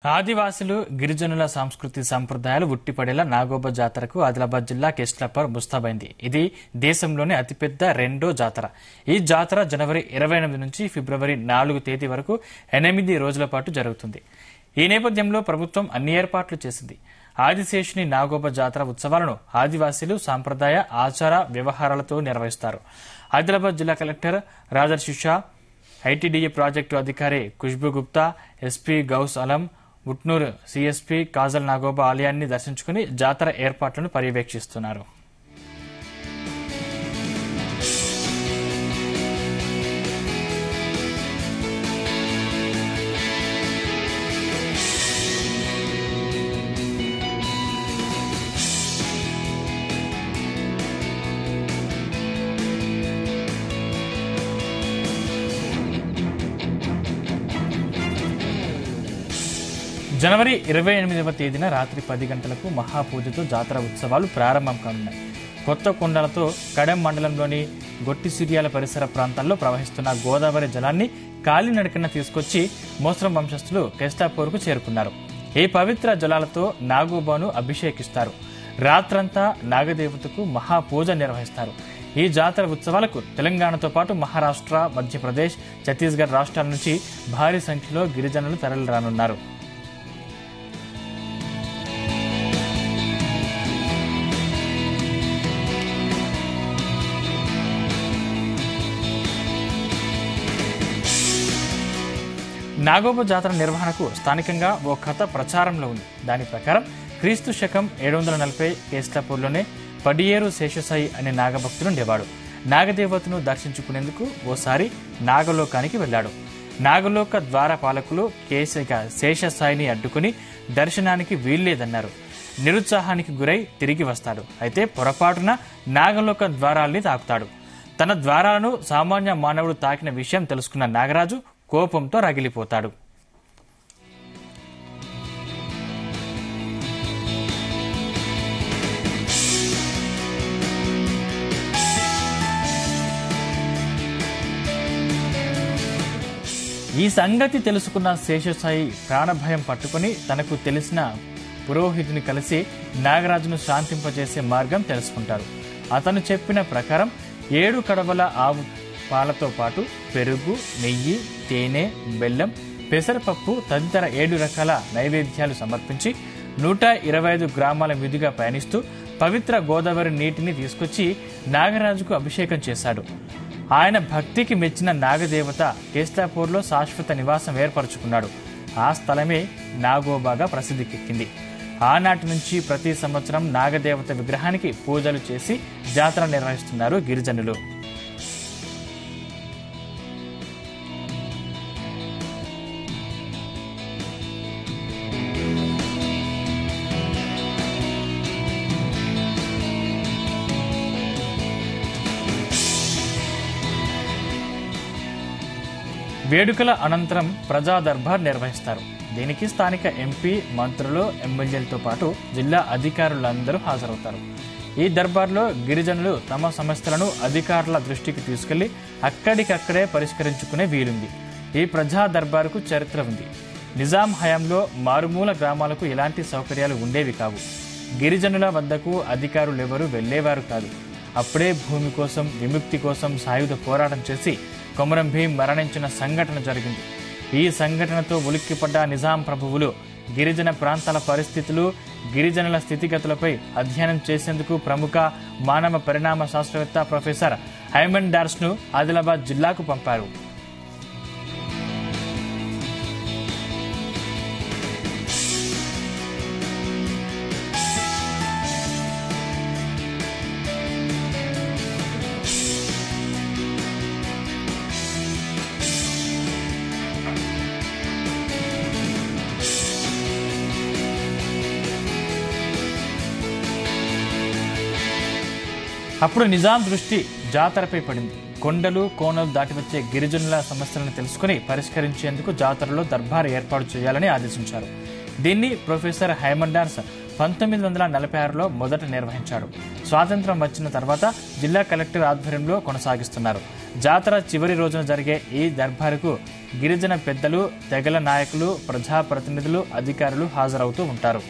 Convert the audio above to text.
ఆదివాసులు గిరిజనుల సంస్కృతి సంప్రదాయాలు ఉట్టిపడేలా నాగోబా జాతరకు ఆదిలాబాద్ జిల్లా కెస్లాపూర్ ముస్తాబైంది. ఇది దేశంలోనే అతిపెద్ద రెండో జాతర. ఈ జాతర జనవరి 28 నుంచి ఫిబ్రవరి 4 తేదీ వరకు 8 రోజుల పాటు జరుగుతుంది. ఈ నేపథ్యంలో ప్రభుత్వం అన్ని ఏర్పాట్లు చేసింది. ఆదిశేషుని నాగోబా జాతర ఉత్సవాలను ఆదివాసీలు సాంప్రదాయ ఆచార వ్యవహారాలతో నిర్వహిస్తారు. ఆదిలాబాద్ జిల్లా కలెక్టర్ రాజర్షి షా, ఐటీడీఏ ప్రాజెక్టు అధికారి ఖుష్బూ గుప్తా, ఎస్పీ గౌస్ అలం, ఉట్నూరు సిఎస్పీ కాజల్ నాగోబా ఆలయాన్ని దర్శించుకుని జాతర ఏర్పాట్లను పర్యవేక్షిస్తున్నారు. జనవరి 28వ తేదీన రాత్రి 10 గంటలకు మహాపూజతో జాతర ఉత్సవాలు ప్రారంభం కానున్నాయి. కొత్త కొండలతో కడెం మండలంలోని గొట్టిసిరియాల పరిసర ప్రాంతాల్లో ప్రవహిస్తున్న గోదావరి జలాన్ని కాలినడకన తీసుకొచ్చి మోస్రం వంశస్థులు కెస్లాపూర్కు చేరుకున్నారు. ఈ పవిత్ర జలాలతో నాగోబాను అభిషేకిస్తారు. రాత్రంతా నాగదేవతకు మహాపూజ నిర్వహిస్తారు. ఈ జాతర ఉత్సవాలకు తెలంగాణతో పాటు మహారాష్ట్ర, మధ్యప్రదేశ్, ఛత్తీస్గఢ్ రాష్ట్రాల నుంచి భారీ సంఖ్యలో గిరిజనులు తరలిరానున్నారు. నాగోబా జాతర నిర్వహణకు స్థానికంగా ఓ కథ ప్రచారంలో ఉంది. దాని ప్రకారం క్రీస్తు శకం 740 కెస్లాపూర్లోనే పడియేరు శేషసాయి అనే నాగభక్తుడు ఉండేవాడు. నాగదేవతను దర్శించుకునేందుకు ఓసారి నాగలోకానికి వెళ్లాడు. నాగలోక ద్వారపాలకులు శేషసాయిని అడ్డుకుని దర్శనానికి వీల్లేదన్నారు. నిరుత్సాహానికి గురై తిరిగి వస్తాడు. అయితే పొరపాటున నాగలోక ద్వారాల్ని తాకుతాడు. తన ద్వారాలను సామాన్య మానవుడు తాకిన విషయం తెలుసుకున్న నాగరాజు కోపంతో రగిలిపోతాడు. ఈ సంగతి తెలుసుకున్న శేషసాయి ప్రాణభయం పట్టుకుని తనకు తెలిసిన పురోహితుని కలిసి నాగరాజును శాంతింపజేసే మార్గం తెలుసుకుంటారు. అతను చెప్పిన ప్రకారం 7 కడవల ఆవు పాలతో పాటు పెరుగు, నెయ్యి, తేనె, బెల్లం, పెసరపప్పు తదితర 7 రకాల నైవేద్యాలు సమర్పించి 125 గ్రామాల మీదుగా పయనిస్తూ పవిత్ర గోదావరి నీటిని తీసుకొచ్చి నాగరాజుకు అభిషేకం చేశాడు. ఆయన భక్తికి మెచ్చిన నాగదేవత కెస్లాపూర్లో శాశ్వత నివాసం ఏర్పరచుకున్నాడు. ఆ స్థలమే నాగోబాగా ప్రసిద్ధికెక్కింది. ఆనాటి నుంచి ప్రతి సంవత్సరం నాగదేవత విగ్రహానికి పూజలు చేసి జాతర నిర్వహిస్తున్నారు గిరిజనులు. వేడుకల అనంతరం ప్రజా దర్బార్ నిర్వహిస్తారు. దీనికి స్థానిక ఎంపీ, మంత్రులు, ఎమ్మెల్యేలతో పాటు జిల్లా అధికారులందరూ హాజరవుతారు. ఈ దర్బార్లో గిరిజనులు తమ సమస్యలను అధికారుల దృష్టికి తీసుకెళ్లి అక్కడికక్కడే పరిష్కరించుకునే వీలుంది. ఈ ప్రజా దర్బారుకు చరిత్ర ఉంది. నిజాం హయాంలో మారుమూల గ్రామాలకు ఎలాంటి సౌకర్యాలు ఉండేవి కావు. గిరిజనుల వద్దకు అధికారులెవరూ వెళ్లేవారు కాదు. అప్పుడే భూమి కోసం, విముక్తి కోసం సాయుధ పోరాటం చేసి కొమరం భీం మరణించిన సంఘటన జరిగింది. ఈ సంఘటనతో ఉలిక్కిపడ్డ నిజాం ప్రభువులు గిరిజన ప్రాంతాల పరిస్థితులు, గిరిజనుల స్థితిగతులపై అధ్యయనం చేసేందుకు ప్రముఖ మానవ పరిణామ శాస్త్రవేత్త ప్రొఫెసర్ హైమన్ డార్స్ ను ఆదిలాబాద్ జిల్లాకు పంపారు. అప్పుడు నిజాం దృష్టి జాతరపై పడింది. కొండలు, కోనలు దాటి వచ్చే గిరిజనుల సమస్యలను తెలుసుకుని పరిష్కరించేందుకు జాతరలో దర్బార్ ఏర్పాటు చేయాలని ఆదేశించారు. దీన్ని ప్రొఫెసర్ హైమన్ డార్స్ 1946లో మొదట నిర్వహించారు. స్వాతంత్ర్యం వచ్చిన తర్వాత జిల్లా కలెక్టర్ ఆధ్వర్యంలో కొనసాగిస్తున్నారు. జాతర చివరి రోజున జరిగే ఈ దర్బారుకు గిరిజన పెద్దలు, తెగల నాయకులు, ప్రజాప్రతినిధులు, అధికారులు హాజరవుతూ ఉంటారు.